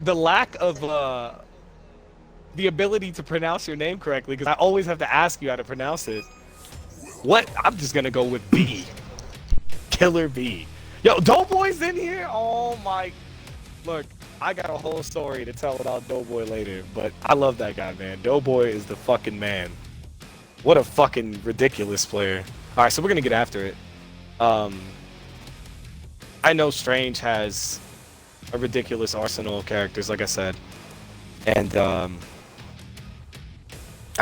the lack of the ability to pronounce your name correctly, because I always have to ask you how to pronounce it. What? I'm just gonna go with B. Killer B. Yo, Doughboy's in here? Oh my. Look, I got a whole story to tell about Doughboy later, but I love that guy, man. Doughboy is the fucking man. What a fucking ridiculous player. Alright, so we're gonna get after it. I know Strange has a ridiculous arsenal of characters, like I said. And, I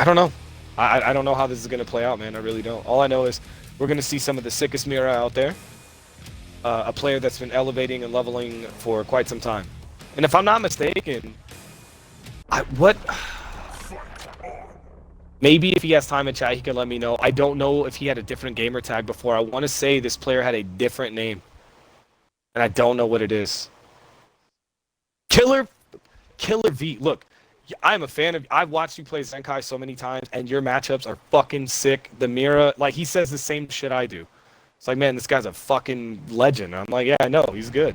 don't know. I don't know how this is going to play out, man. I really don't. All I know is we're going to see some of the sickest Mira out there. A player that's been elevating and leveling for quite some time. And if I'm not mistaken, maybe if he has time in chat, he can let me know. I don't know if he had a different gamer tag before. I want to say this player had a different name. And I don't know what it is. Killer V. Look, I'm a fan of. I've watched you play Zenkai so many times, and your matchups are fucking sick. The Mira, like, he says the same shit I do. It's like, man, this guy's a fucking legend. I'm like, yeah, I know, he's good.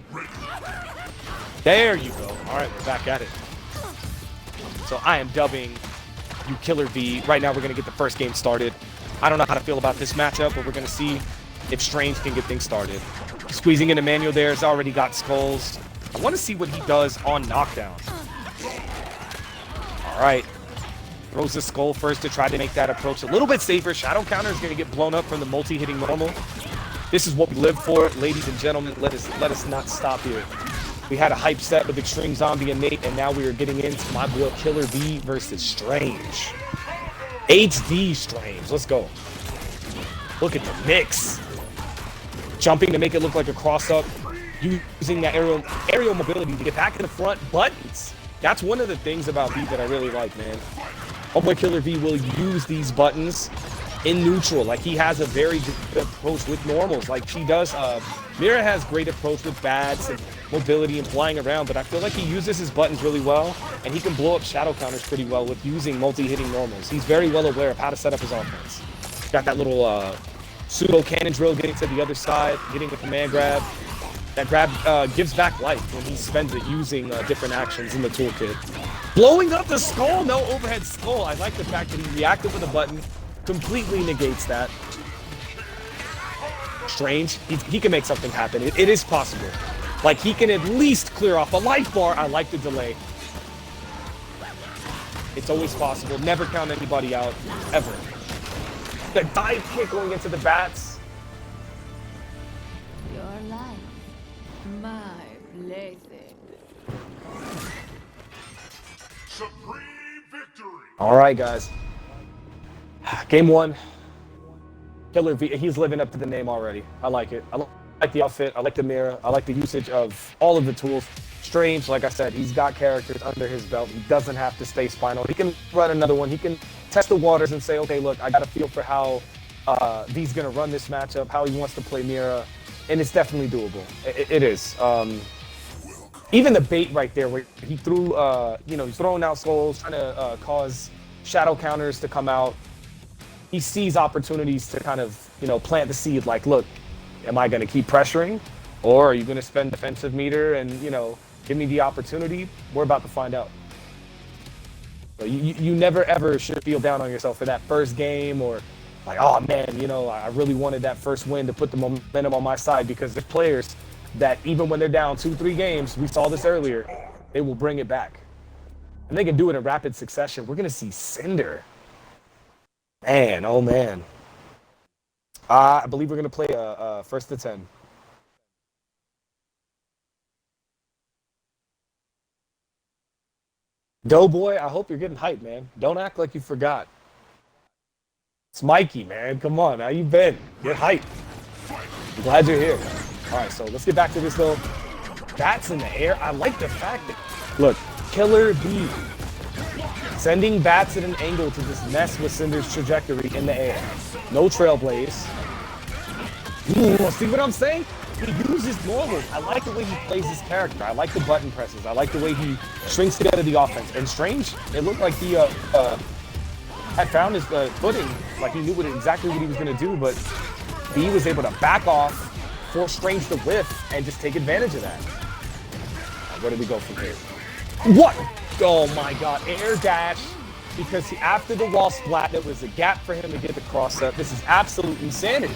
There you go. All right, we're back at it. So I am dubbing you Killer V. Right now, we're gonna get the first game started. I don't know how to feel about this matchup, but we're gonna see if Strange can get things started. Squeezing in Emmanuel there. Has already got skulls. I want to see what he does on knockdown. Alright. Throws the skull first to try to make that approach a little bit safer. Shadow counter is going to get blown up from the multi-hitting normal. This is what we live for, ladies and gentlemen. Let us not stop here. We had a hype set with Extreme Zombie and Nate, and now we are getting into my boy Killer V versus Strange. HD Strange. Let's go. Look at the mix. Jumping to make it look like a cross-up. Using that aerial mobility to get back in the front. Buttons. That's one of the things about V that I really like, man. Oh boy, Killer V will use these buttons in neutral. Like, he has a very good approach with normals. Like, she does. Mira has great approach with bats and mobility and flying around, but I feel like he uses his buttons really well, and he can blow up shadow counters pretty well with using multi-hitting normals. He's very well aware of how to set up his offense. Got that little pseudo cannon drill getting to the other side, getting the command grab. That grab gives back life when he spends it using different actions in the toolkit. Blowing up the skull, no overhead skull. I like the fact that he reacted with a button, completely negates that. Strange, he can make something happen. It is possible. Like, he can at least clear off a life bar. I like the delay. It's always possible. Never count anybody out, ever. The dive kick going into the bats. Your life, my plaything. Supreme victory. All right, guys. Game one. Killer V. He's living up to the name already. I like it. I like the outfit. I like the Mira. I like the usage of all of the tools. Strange, like I said, he's got characters under his belt. He doesn't have to stay spinal. He can run another one. He can test the waters and say, okay, look, I got a feel for how V's going to run this matchup, how he wants to play Mira, and it's definitely doable. It is. Even the bait right there, where he threw, he's throwing out skulls, trying to cause shadow counters to come out. He sees opportunities to kind of, plant the seed, like, look, am I going to keep pressuring? Or are you going to spend defensive meter and, give me the opportunity? We're about to find out. So you never, ever should feel down on yourself for that first game, or like, oh, man, I really wanted that first win to put the momentum on my side, because there's players that even when they're down 2-3 games, we saw this earlier, they will bring it back. And they can do it in rapid succession. We're going to see Cinder. Man, oh, man. I believe we're going to play a Ft10. Doughboy, I hope you're getting hyped, man. Don't act like you forgot. It's Mikey, man. Come on, how you been? Get hyped. I'm glad you're here. All right, so let's get back to this, though. Bats in the air. I like the fact that, look, Killer B sending bats at an angle to just mess with Cinder's trajectory in the air. No trailblaze. Ooh, see what I'm saying? He uses normals. I like the way he plays his character. I like the button presses. I like the way he strings together the offense. And Strange, it looked like he had found his footing, like he knew exactly what he was going to do, but he was able to back off, force Strange to whiff, and just take advantage of that. Where do we go from here? What? Oh my god, air dash. Because after the wall splat, there was a gap for him to get the cross up. This is absolute insanity.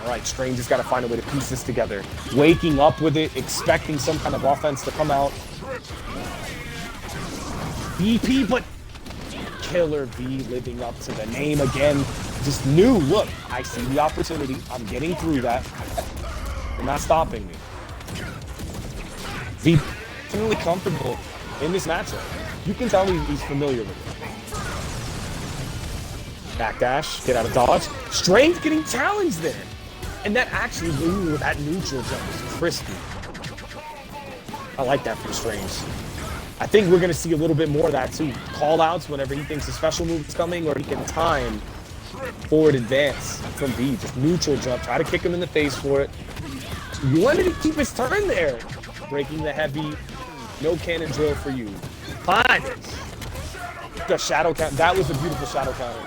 All right, Strange has got to find a way to piece this together. Waking up with it, expecting some kind of offense to come out. BP, but Killer V living up to the name again. Just knew, look, I see the opportunity. I'm getting through that. You're not stopping me. V definitely comfortable in this matchup. You can tell he's familiar with it. Backdash, get out of dodge. Strange getting challenged there. And that actually, ooh, that neutral jump was crispy. I like that from Strange. I think we're going to see a little bit more of that too. Call outs whenever he thinks a special move is coming, or he can time forward advance from V. Just neutral jump. Try to kick him in the face for it. You wanted to keep his turn there. Breaking the heavy. No cannon drill for you. Fine. The shadow count. That was a beautiful shadow counter.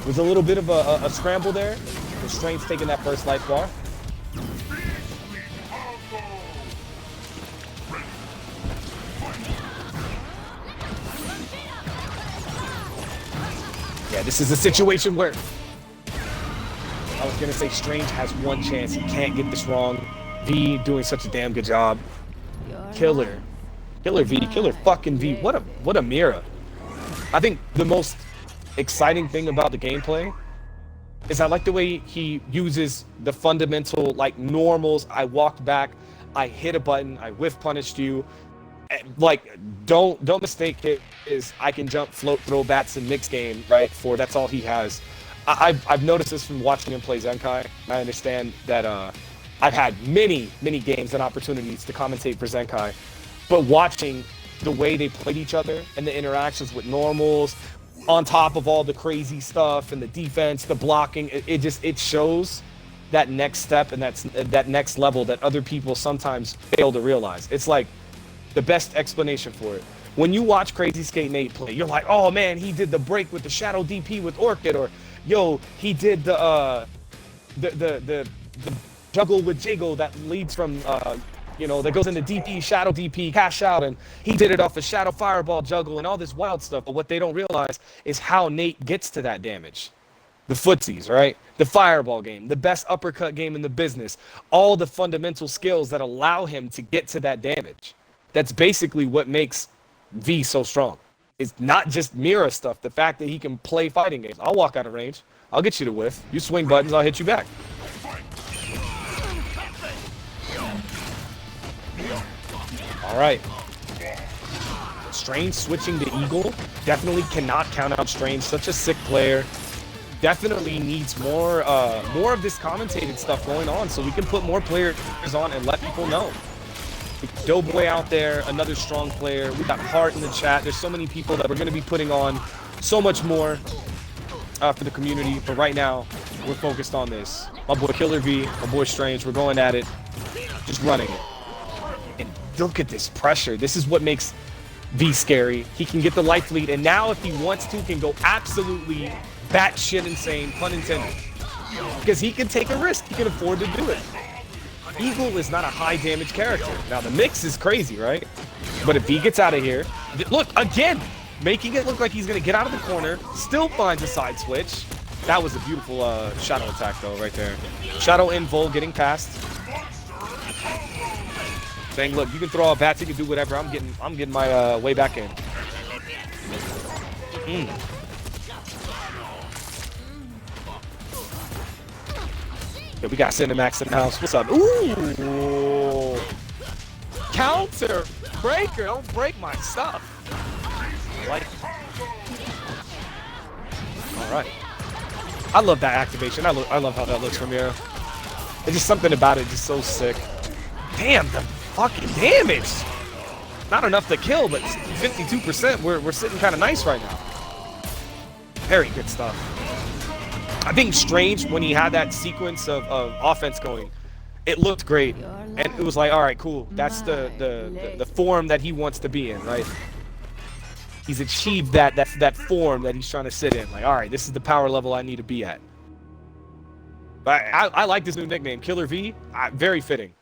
It was a little bit of a scramble there. The Strange taking that first life bar. Yeah, this is a situation where I was gonna say Strange has one chance. He can't get this wrong. V doing such a damn good job. Killer V, killer fucking V. What a Mira. I think the most exciting thing about the gameplay is I like the way he uses the fundamental like normals. I walked back, I hit a button, I whiff punished you. Like, don't mistake it is I can jump, float, throw bats in mixed game, right? That's all he has. I've noticed this from watching him play Zenkai. I understand that I've had many games and opportunities to commentate for Zenkai, but watching the way they played each other and the interactions with normals, on top of all the crazy stuff and the defense, the blocking, it shows that next step and that next level that other people sometimes fail to realize. It's like the best explanation for it. When you watch Crazy Skate Nate play, you're like, oh man, he did the break with the shadow DP with Orchid, or yo, he did the juggle with Jiggle that leads from that goes into DP, shadow DP, cash out, and he did it off a shadow fireball juggle and all this wild stuff. But what they don't realize is how Nate gets to that damage. The footsies, right? The fireball game, the best uppercut game in the business, all the fundamental skills that allow him to get to that damage. That's basically what makes V so strong. It's not just Mira stuff, the fact that he can play fighting games. I'll walk out of range. I'll get you to whiff. You swing buttons, I'll hit you back. All right. Strange switching to Eagle. Definitely cannot count out Strange. Such a sick player. Definitely needs more of this commentated stuff going on so we can put more players on and let people know. Doughboy out there, another strong player. We got Heart in the chat. There's so many people that we're going to be putting on so much more for the community. But right now, we're focused on this. My boy Killer V, my boy Strange, we're going at it. Just running it. And look at this pressure. This is what makes V scary. He can get the life lead, and now if he wants to, can go absolutely batshit insane, pun intended. Because he can take a risk. He can afford to do it. Eagle is not a high damage character. Now the mix is crazy, right? But if he gets out of here, look, again, making it look like he's gonna get out of the corner, still finds a side switch. That was a beautiful shadow attack though, right there. Shadow invul getting past. Saying, look, you can throw out bats, you can do whatever. I'm getting my way back in. Yeah, we got Cinemax in the house. What's up? Ooh! Counter breaker. Don't break my stuff. I like it. All right. I love that activation. I love how that looks from here. There's just something about it just so sick. Damn, the fucking damage. Not enough to kill, but 52%. We're sitting kind of nice right now. Very good stuff. I think Strange, when he had that sequence of offense going, it looked great, and it was like, all right, cool. That's the form that he wants to be in, right? He's achieved that form that he's trying to sit in. Like, all right, this is the power level I need to be at. But I like this new nickname, Killer V. Very fitting.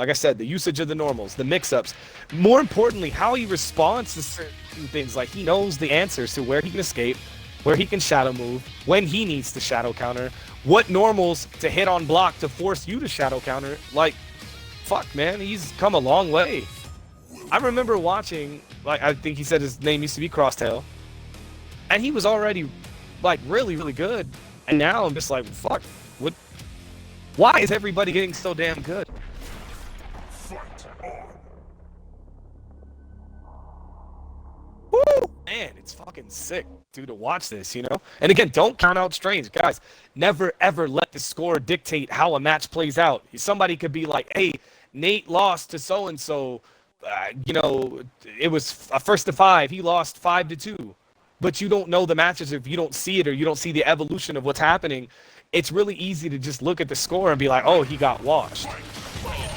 Like I said, the usage of the normals, the mix-ups. More importantly, how he responds to certain things. Like, he knows the answers to where he can escape, where he can shadow move, when he needs to shadow counter, what normals to hit on block to force you to shadow counter. Like, fuck, man, he's come a long way. I remember watching, like, I think he said his name used to be Crosstail, and he was already, like, really, really good. And now I'm just like, fuck, what? Why is everybody getting so damn good? Woo! Man, it's fucking sick, dude, to watch this, you know? And again, don't count out Strange. Guys, never, ever let the score dictate how a match plays out. Somebody could be like, hey, Nate lost to so-and-so. You know, it was a 1st to 5. He lost 5-2. But you don't know the matches if you don't see it or you don't see the evolution of what's happening. It's really easy to just look at the score and be like, oh, he got washed,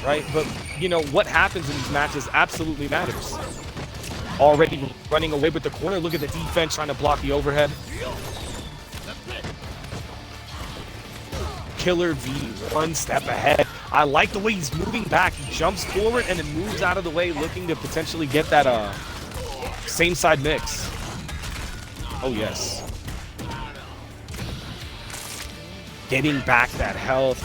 right? But, you know, what happens in these matches absolutely matters. Already running away with the corner. Look at the defense trying to block the overhead. Killer V, one step ahead. I like the way he's moving back. He jumps forward and then moves out of the way, looking to potentially get that same side mix. Oh, yes. Getting back that health.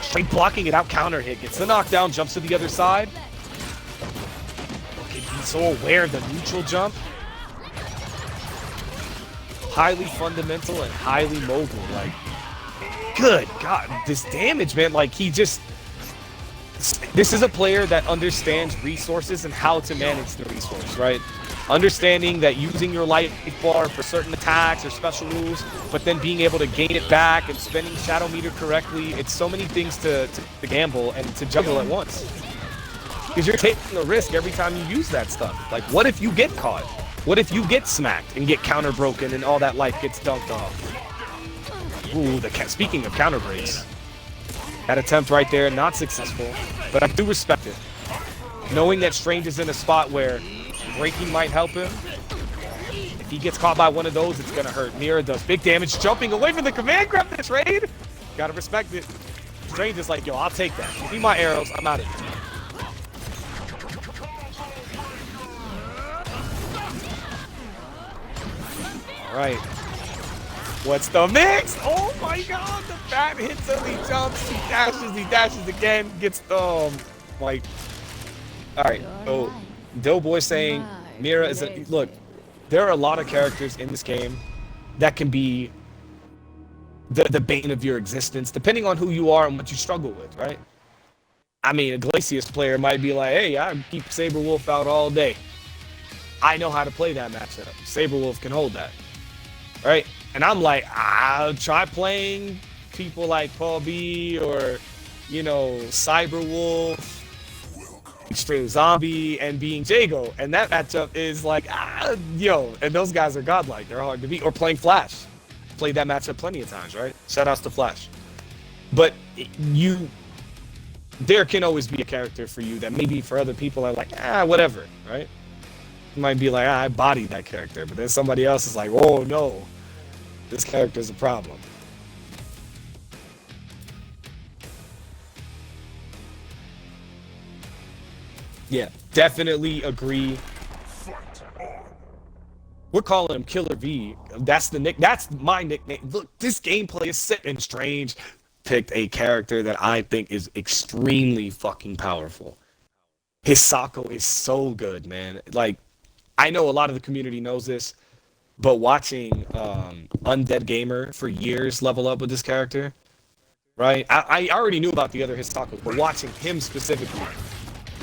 Straight blocking it out, counter hit. Gets the knockdown, jumps to the other side. Okay, he's so aware of the neutral jump. Highly fundamental and highly mobile. Like, good God, this damage, man. Like, he just... This is a player that understands resources and how to manage the resource, right? Understanding that using your life bar for certain attacks or special moves, but then being able to gain it back and spending Shadow Meter correctly. It's so many things to gamble and to juggle at once. Because you're taking a risk every time you use that stuff. Like, what if you get caught? What if you get smacked and get counter broken and all that life gets dunked off? Ooh, speaking of counter breaks. That attempt right there, not successful, but I do respect it. Knowing that Strange is in a spot where breaking might help him. If he gets caught by one of those, it's gonna hurt. Mira does big damage, jumping away from the command grab this raid. Gotta respect it. Strange is like, yo, I'll take that. Give me my arrows, I'm out of here. All right. What's the mix? Oh my God, the bat hits him, he jumps, he dashes again, gets the, like, all right, so Doughboy saying Mira is a, look, there are a lot of characters in this game that can be the bane of your existence, depending on who you are and what you struggle with, right? I mean, a Glacius player might be like, hey, I keep Saberwolf out all day. I know how to play that matchup. Saberwolf can hold that, right? And I'm like, I'll try playing people like Paul B or, you know, Cyberwolf, Extreme Zombie, and being Jago. And that matchup is like, yo, and those guys are godlike. They're hard to beat. Or playing Flash. Played that matchup plenty of times, right? Shoutouts to Flash. But there can always be a character for you that maybe for other people are like, whatever, right? You might be like, I bodied that character. But then somebody else is like, oh, no. This character's a problem. Yeah, definitely agree. We're calling him Killer V. That's my nickname. Look, this gameplay is sick, and Strange picked a character that I think is extremely fucking powerful. His Sako is so good, man. Like, I know a lot of the community knows this, but watching Undead Gamer for years level up with this character, right? I already knew about the other Hisakos, but watching him specifically,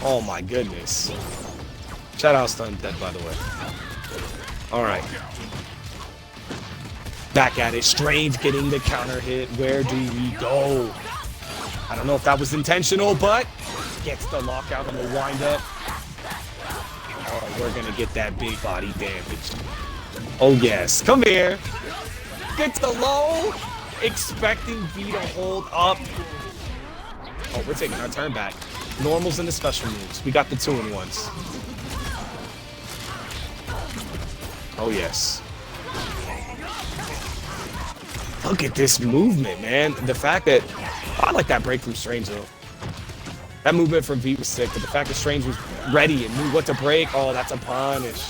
oh my goodness. Shoutouts to Undead, by the way. All right. Back at it. Strange getting the counter hit. Where do we go? I don't know if that was intentional, but gets the lockout on the windup. Oh, we're going to get that big body damage. Oh, yes. Come here. Gets the low. Expecting V to hold up. Oh, we're taking our turn back. Normals and the special moves. We got the 2-in-1s. Oh, yes. Look at this movement, man. The fact that... I like that break from Strange, though. That movement from V was sick, but the fact that Strange was ready and knew what to break, oh, that's a punish.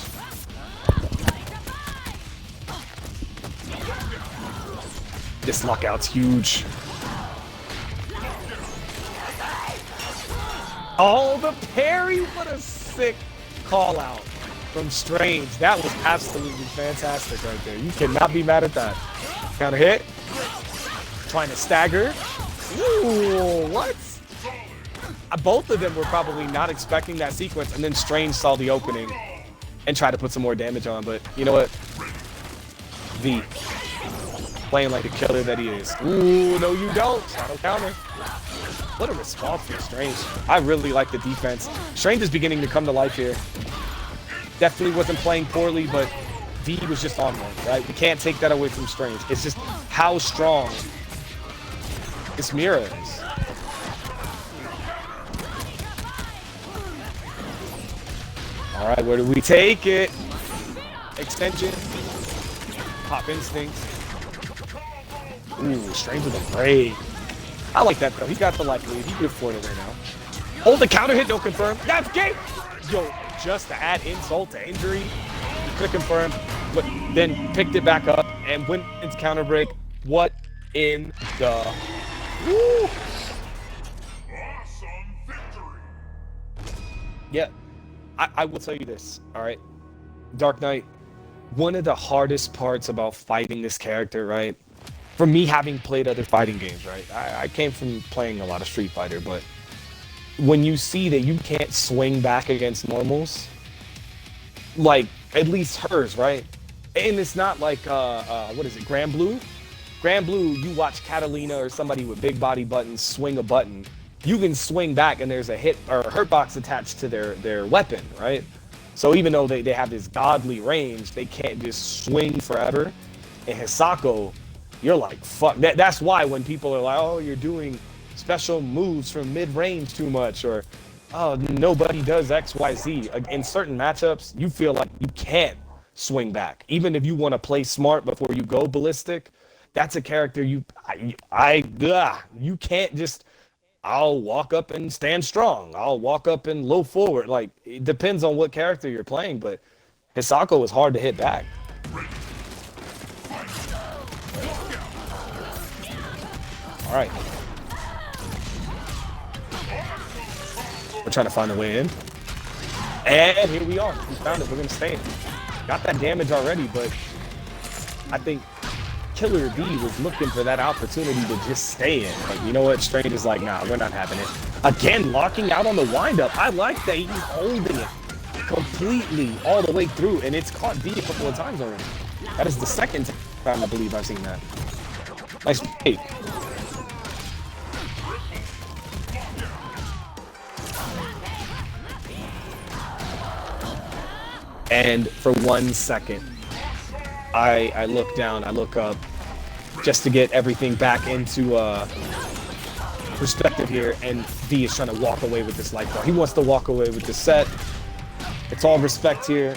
This knockout's huge. Oh, the parry! What a sick call out from Strange. That was absolutely fantastic right there. You cannot be mad at that. Counter hit. Trying to stagger. Ooh, what? Both of them were probably not expecting that sequence, and then Strange saw the opening and tried to put some more damage on, but you know what? V. Playing like the killer that he is. Ooh, no you don't. Shadow counter. What a response from Strange. I really like the defense. Strange is beginning to come to life here. Definitely wasn't playing poorly, but V was just on one, right? We can't take that away from Strange. It's just how strong this Mira is. All right, where do we take it? Extension. Pop instinct. Ooh, Strange with a break. I like that though. He got the life lead. He can afford it right now. Oh, the counter hit, no confirm. That's game. Yo, just to add insult to injury, he could confirm, but then picked it back up and went into counter break. What in the? Woo! Awesome victory. Yeah, I will tell you this. All right, Dark Knight. One of the hardest parts about fighting this character, right? For me, having played other fighting games, right? I came from playing a lot of Street Fighter, but when you see that you can't swing back against normals, like at least hers, right? And it's not like what is it, Grand Blue? Grand Blue, you watch Catalina or somebody with big body buttons swing a button, you can swing back and there's a hit or hurt box attached to their weapon, right? So even though they have this godly range, they can't just swing forever. And Hisako, you're like, fuck. That's why when people are like, oh, you're doing special moves from mid-range too much, or oh, nobody does X, Y, Z. In certain matchups, you feel like you can't swing back. Even if you want to play smart before you go ballistic, that's a character you can't just, I'll walk up and stand strong. I'll walk up and low forward. Like, it depends on what character you're playing, but Hisako is hard to hit back. All right. We're trying to find a way in. And here we are. We found it. We're going to stay in. Got that damage already, but I think Killer V was looking for that opportunity to just stay in. Like, you know what? Strange is like, nah, we're not having it. Again, locking out on the windup. I like that he's holding it completely all the way through, and it's caught V a couple of times already. That is the second time I believe I've seen that. Nice fake. And for 1 second, I look down, I look up, just to get everything back into perspective here, and V is trying to walk away with this life bar. He wants to walk away with this set. It's all respect here,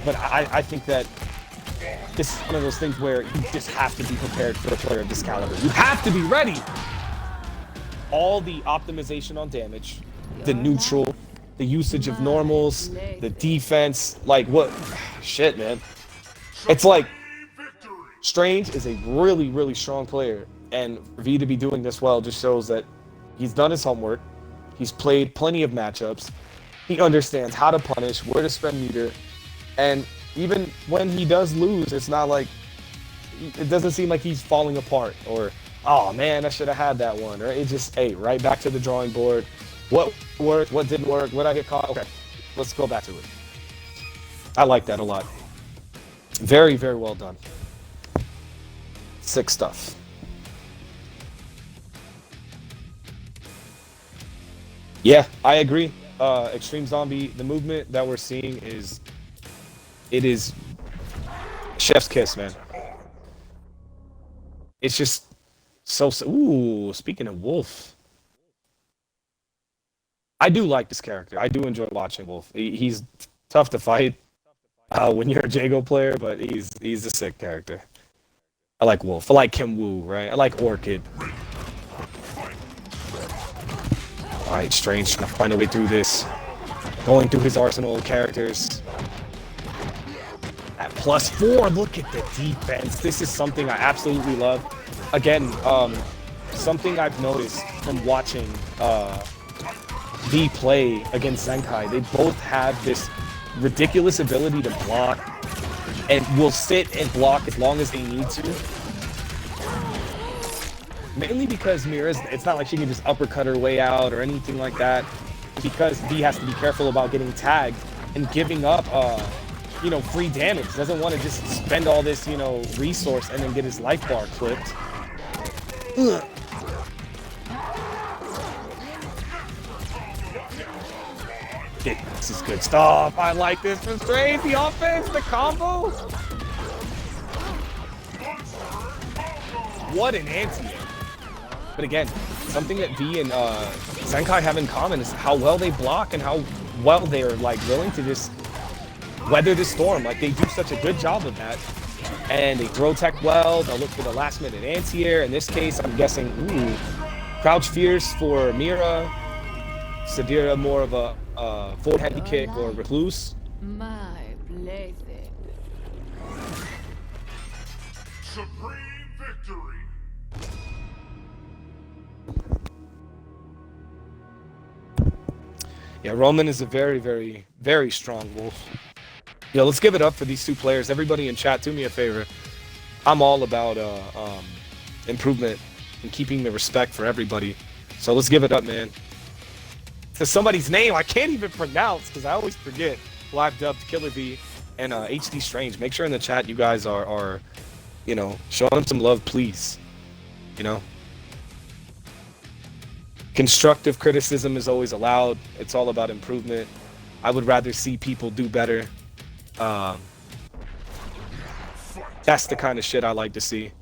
but I think that this is one of those things where you just have to be prepared for a player of this caliber. You have to be ready! All the optimization on damage, the neutral, the usage of normals, the defense, like what, shit, man. It's like, Strange is a really, really strong player, and for V to be doing this well just shows that he's done his homework, he's played plenty of matchups, he understands how to punish, where to spend meter, and even when he does lose, it's not like, it doesn't seem like he's falling apart, or, oh man, I should have had that one, or it just, hey, right back to the drawing board. What worked, what didn't work, what I get caught, okay, let's go back to it. I like that a lot. Very, very well done. Sick stuff. Yeah, I agree. Extreme Zombie, the movement that we're seeing is, it is chef's kiss, man. It's just so, ooh, speaking of Wolf. I do like this character. I do enjoy watching Wolf. He's tough to fight when you're a Jago player, but he's a sick character. I like Wolf. I like Kim Woo, right? I like Orchid. Alright, Strange trying to find a way through this. Going through his arsenal of characters. At +4, look at the defense. This is something I absolutely love. Again, something I've noticed from watching V play against Zenkai. They both have this ridiculous ability to block and will sit and block as long as they need to. Mainly because Mira's, it's not like she can just uppercut her way out or anything like that. Because V has to be careful about getting tagged and giving up, you know, free damage. Doesn't want to just spend all this, you know, resource and then get his life bar clipped. Ugh. This is good stuff. I like this from Strange. The offense, the combo. What an anti-air. But again, something that V and Zenkai have in common is how well they block and how well they're like willing to just weather the storm. Like they do such a good job of that. And they throw tech well, they'll look for the last minute anti-air. In this case, I'm guessing, ooh, Crouch Fierce for Mira, Sadira more of a forward heavy kick or recluse. My plaything. Supreme victory. Yeah, Roman is a very, very, very strong wolf. Yeah, let's give it up for these two players. Everybody in chat, do me a favor. I'm all about improvement and keeping the respect for everybody. So let's give it up, man. To somebody's name I can't even pronounce because I always forget. Live dubbed Killer V and HD Strange. Make sure in the chat you guys are you know, showing them some love, please. You know? Constructive criticism is always allowed. It's all about improvement. I would rather see people do better. That's the kind of shit I like to see.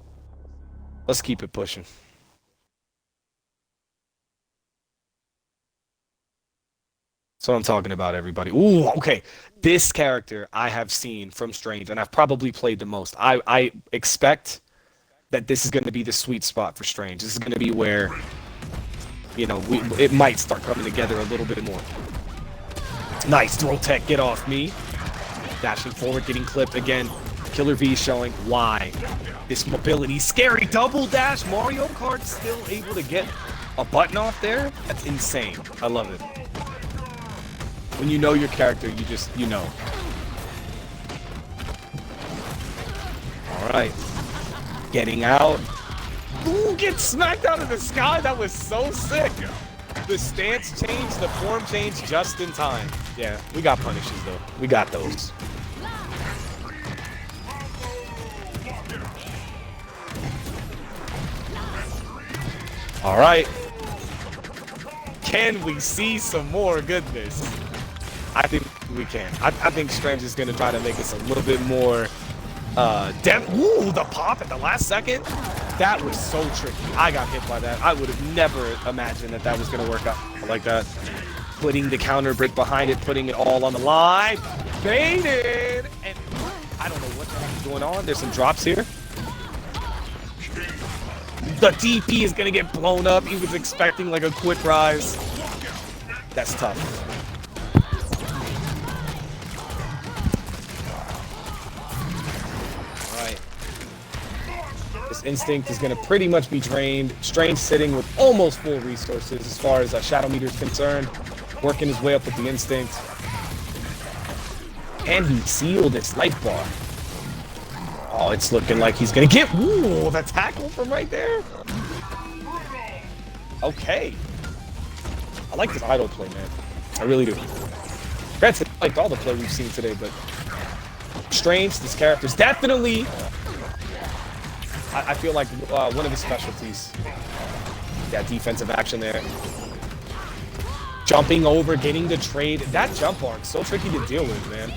Let's keep it pushing. That's what I'm talking about, everybody. Ooh, okay. This character I have seen from Strange, and I've probably played the most. I expect that this is going to be the sweet spot for Strange. This is going to be where, you know, it might start coming together a little bit more. Nice, throw tech, get off me. Dashing forward, getting clipped again. Killer V showing why this mobility, scary double dash. Mario Kart still able to get a button off there. That's insane. I love it. When you know your character, you just, you know. All right, getting out. Ooh, get smacked out of the sky. That was so sick. The stance change, the form change just in time. Yeah, we got punishes though. We got those. All right. Can we see some more goodness? I think we can. I think Strange is going to try to make us a little bit more depth. Ooh, the pop at the last second. That was so tricky. I got hit by that. I would have never imagined that that was going to work out like that. Putting the counter brick behind it, putting it all on the line. Baited! And I don't know what the heck is going on. There's some drops here. The DP is going to get blown up. He was expecting like a quick rise. That's tough. This instinct is going to pretty much be drained. Strange sitting with almost full resources as far as Shadow Meter is concerned. Working his way up with the instinct. And he sealed his life bar. Oh, it's looking like he's going to get... Ooh, the tackle from right there. Okay. I like this idle play, man. I really do. Granted, I liked all the play we've seen today, but... Strange, this character's definitely... I feel like one of his specialties. Yeah, defensive action there. Jumping over, getting the trade. That jump arc, so tricky to deal with, man.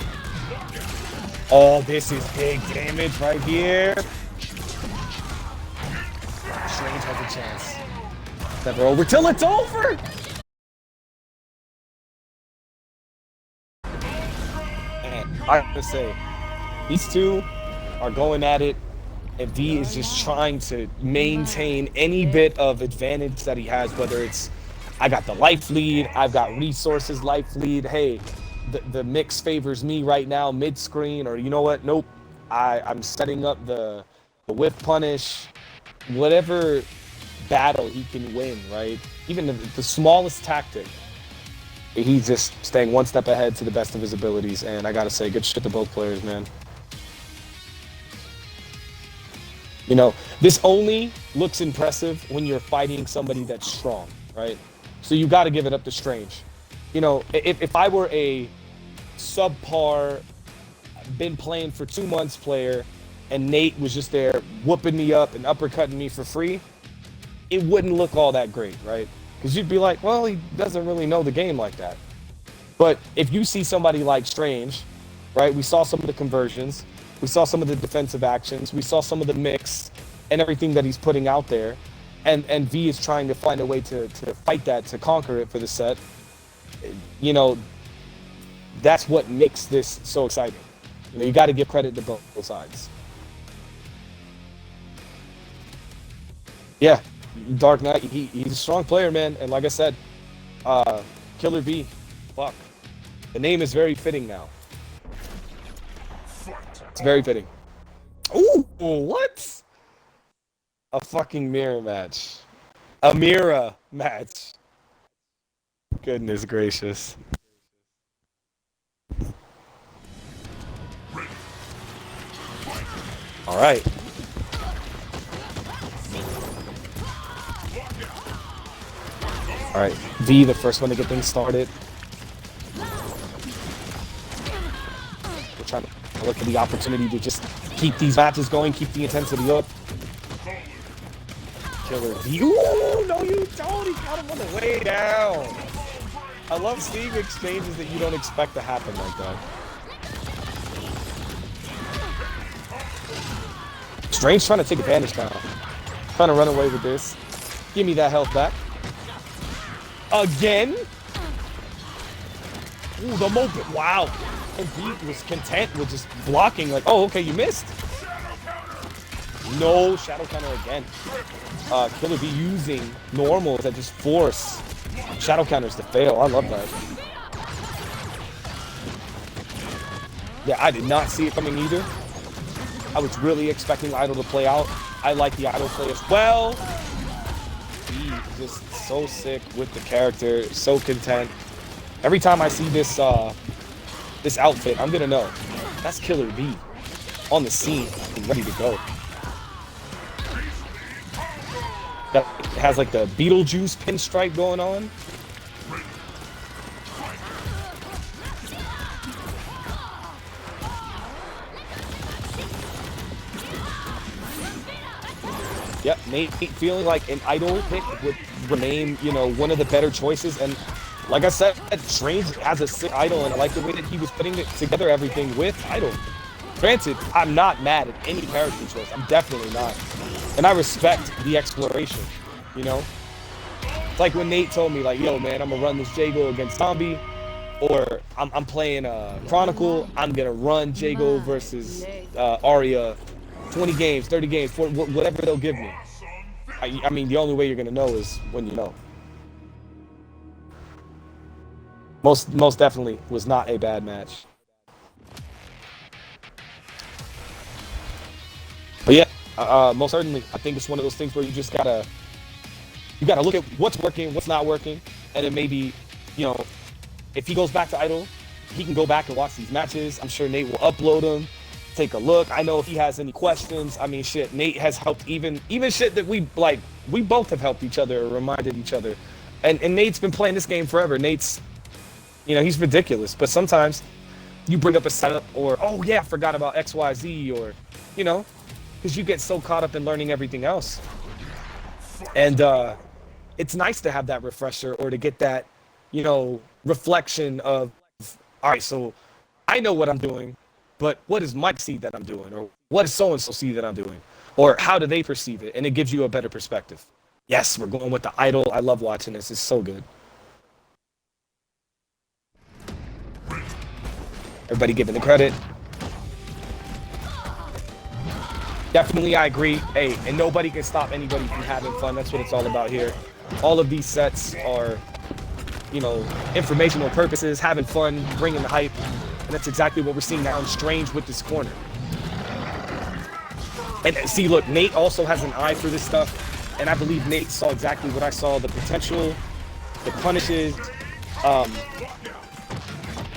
Oh, this is big damage right here. Strange has a chance. Never over till it's over! And I have to say, these two are going at it. And V is just trying to maintain any bit of advantage that he has, whether it's I got the life lead. I've got resources life lead. Hey, the mix favors me right now mid screen, or you know what? Nope. I'm setting up the whiff punish, whatever battle he can win, right? Even the smallest tactic, he's just staying one step ahead to the best of his abilities. And I gotta say, good shit to both players, man. You know, this only looks impressive when you're fighting somebody that's strong, right? So you got to give it up to Strange. You know, if I were a subpar, been playing for 2 months player, and Nate was just there whooping me up and uppercutting me for free, it wouldn't look all that great, right? Because you'd be like, well, he doesn't really know the game like that. But if you see somebody like Strange, right? We saw some of the conversions. We saw some of the defensive actions. We saw some of the mix and everything that he's putting out there. And V is trying to find a way to fight that, to conquer it for the set. You know, that's what makes this so exciting. You know, you got to give credit to both sides. Yeah, Dark Knight, he's a strong player, man. And like I said, Killer V, fuck. The name is very fitting now. It's very fitting. Ooh, what? A fucking Mira match. A Mira match. Goodness gracious. All right. All right, V, the first one to get things started. We're trying to look at the opportunity to just keep these matches going, keep the intensity up. Killer V. Ooh, no, you don't. He got him on the way down. I love seeing exchanges that you don't expect to happen like that. Strange trying to take advantage now. Trying to run away with this. Give me that health back. Again? Ooh, the moment. Wow. And V was content with just blocking. Like, oh, okay, you missed. No shadow counter again. Killer V using normals that just force shadow counters to fail. I love that. Yeah, I did not see it coming either. I was really expecting Idol to play out. I like the Idol play as well. V just so sick with the character, so content. Every time I see this this outfit, I'm gonna know that's Killer V on the scene and ready to go. That has like the Beetlejuice pinstripe going on. Yep, Nate feeling like an Idol pick would remain, you know, one of the better choices. And like I said, Strange has a sick Idol, and I like the way that he was putting it together, everything with Idol. Granted, I'm not mad at any character choice. I'm definitely not. And I respect the exploration, you know? It's like when Nate told me, like, yo, man, I'm gonna run this Jago against Zombie, or I'm playing Chronicle, I'm gonna run Jago versus Arya 20 games, 30 games, 40, whatever they'll give me. I mean, the only way you're gonna know is when you know. Most definitely was not a bad match. But yeah, most certainly, I think it's one of those things where you just gotta look at what's working, what's not working, and then maybe, you know, if he goes back to Idol, he can go back and watch these matches. I'm sure Nate will upload them, take a look. I know if he has any questions, I mean, shit, Nate has helped even shit that we both have helped each other, or reminded each other. And Nate's been playing this game forever. Nate's, you know, he's ridiculous. But sometimes you bring up a setup, or, oh yeah, I forgot about XYZ, or, you know, because you get so caught up in learning everything else. And it's nice to have that refresher, or to get that, you know, reflection of, all right, so I know what I'm doing, but what does Mike see that I'm doing? Or what does so-and-so see that I'm doing? Or how do they perceive it? And it gives you a better perspective. Yes, we're going with the Idol. I love watching this. It's so good. Everybody giving the credit. Definitely, I agree. Hey, and nobody can stop anybody from having fun. That's what it's all about here. All of these sets are, you know, informational purposes, having fun, bringing the hype. And that's exactly what we're seeing now in Strange with this corner. And see, look, Nate also has an eye for this stuff. And I believe Nate saw exactly what I saw, the potential, the punishes,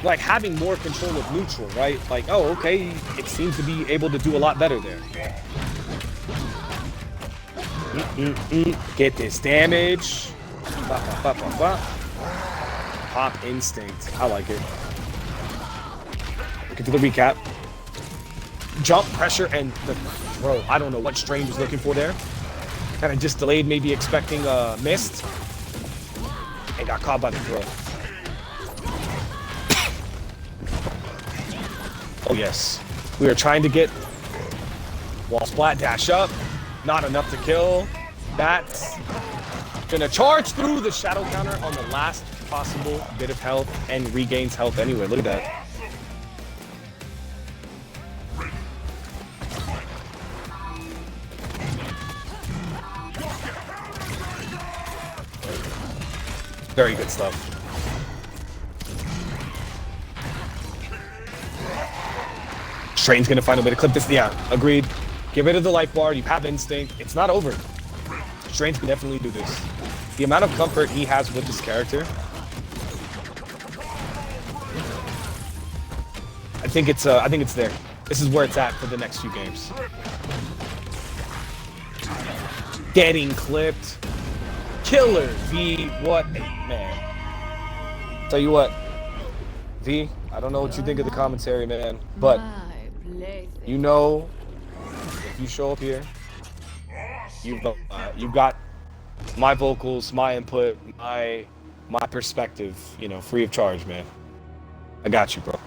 like having more control of neutral, right? Like, oh, okay, it seems to be able to do a lot better there. Get this damage. Pop instinct. I like it. Get to the recap. Jump pressure and the throw. I don't know what Strange was looking for there. Kind of just delayed, maybe expecting missed. And got caught by the throw. Oh yes. We are trying to get wall splat, dash up. Not enough to kill. That's gonna charge through the shadow counter on the last possible bit of health and regains health anyway. Look at that. Very good stuff. Strain's gonna find a way to clip this. Yeah, agreed. Get rid of the life bar. You have instinct. It's not over. Strains can definitely do this. The amount of comfort he has with this character, I think it's there. This is where it's at for the next few games. Getting clipped. Killer V, what a man. Tell you what, V, I don't know what you think of the commentary, man, but you know, if you show up here, you've got my vocals, my input, my perspective, you know, free of charge, man. I got you, bro.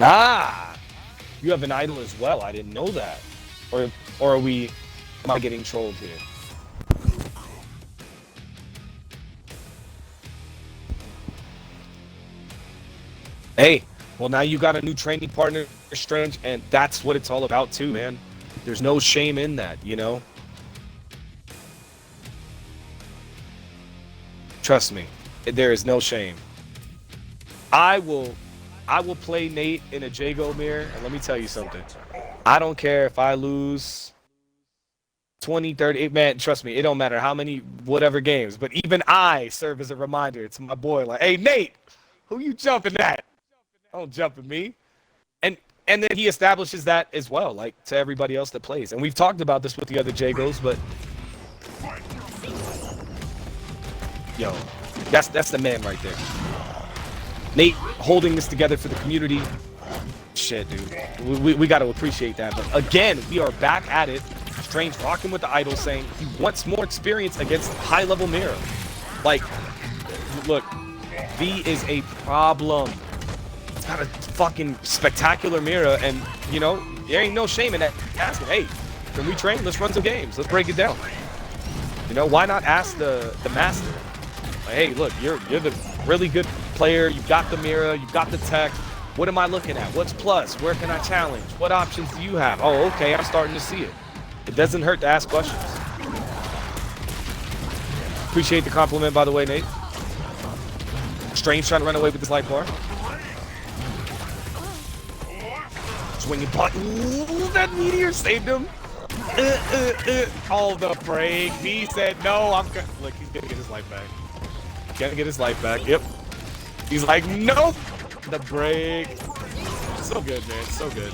Ah, you have an idol as well. I didn't know that. Or am I getting trolled here? Hey, well now you got a new training partner, Strange, and that's what it's all about too, man. There's no shame in that, you know? Trust me, there is no shame. I will play Nate in a Jago mirror, and let me tell you something. I don't care if I lose 20, 30, man, trust me, it don't matter how many whatever games, but even I serve as a reminder to my boy, like, hey, Nate, who you jumping at? Don't jump at me. And then he establishes that as well, like, to everybody else that plays. And we've talked about this with the other Jagos, but yo, that's the man right there. Nate holding this together for the community. Shit, dude. We got to appreciate that. But again, we are back at it. Strange rocking with the idol, saying he wants more experience against high-level Mira. Like, look, V is a problem. It's got a fucking spectacular Mira, and, you know, there ain't no shame in that. Asking, hey, can we train? Let's run some games. Let's break it down. You know, why not ask the master? Like, hey, look, you're the really good player. You've got the Mira. You've got the tech. What am I looking at? What's plus? Where can I challenge? What options do you have? Oh, okay, I'm starting to see it. It doesn't hurt to ask questions. Appreciate the compliment, by the way, Nate. Strange trying to run away with this light bar. Swinging punt. Ooh, that meteor saved him. Oh, the break. He said, no, I'm gonna. Look, he's gonna get his life back. Gonna get his life back. Yep. He's like, nope. The break. So good, man. So good.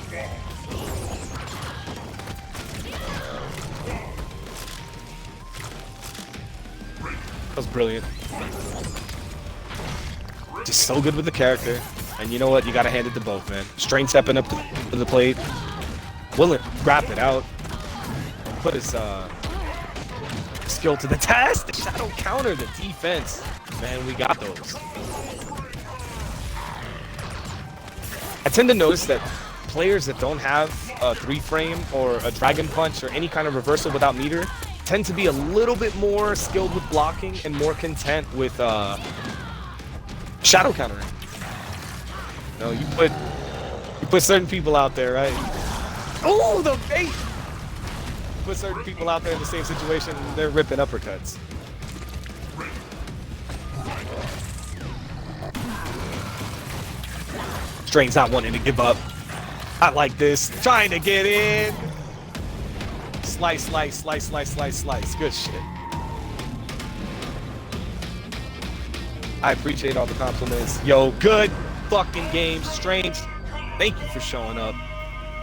That was brilliant. Just so good with the character. And you know what? You gotta hand it to both, man. Strain stepping up to the plate. Willing to wrap it out. Put his skill to the test. The shadow counter, the defense. Man, we got those. I tend to notice that players that don't have a 3-frame or a dragon punch or any kind of reversal without meter tend to be a little bit more skilled with blocking and more content with shadow countering. No, you put certain people out there, right? Oh, the bait! Put certain people out there in the same situation, and they're ripping uppercuts. Strain's not wanting to give up. I like this. Trying to get in. Slice, slice, slice, slice, slice, slice. Good shit. I appreciate all the compliments. Yo, good fucking game. Strange, thank you for showing up.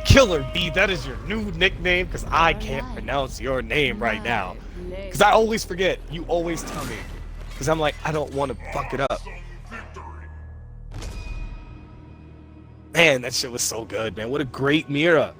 Killer B, that is your new nickname because I can't pronounce your name right now. Because I always forget. You always tell me. Because I'm like, I don't want to fuck it up. Man, that shit was so good, man. What a great Mira.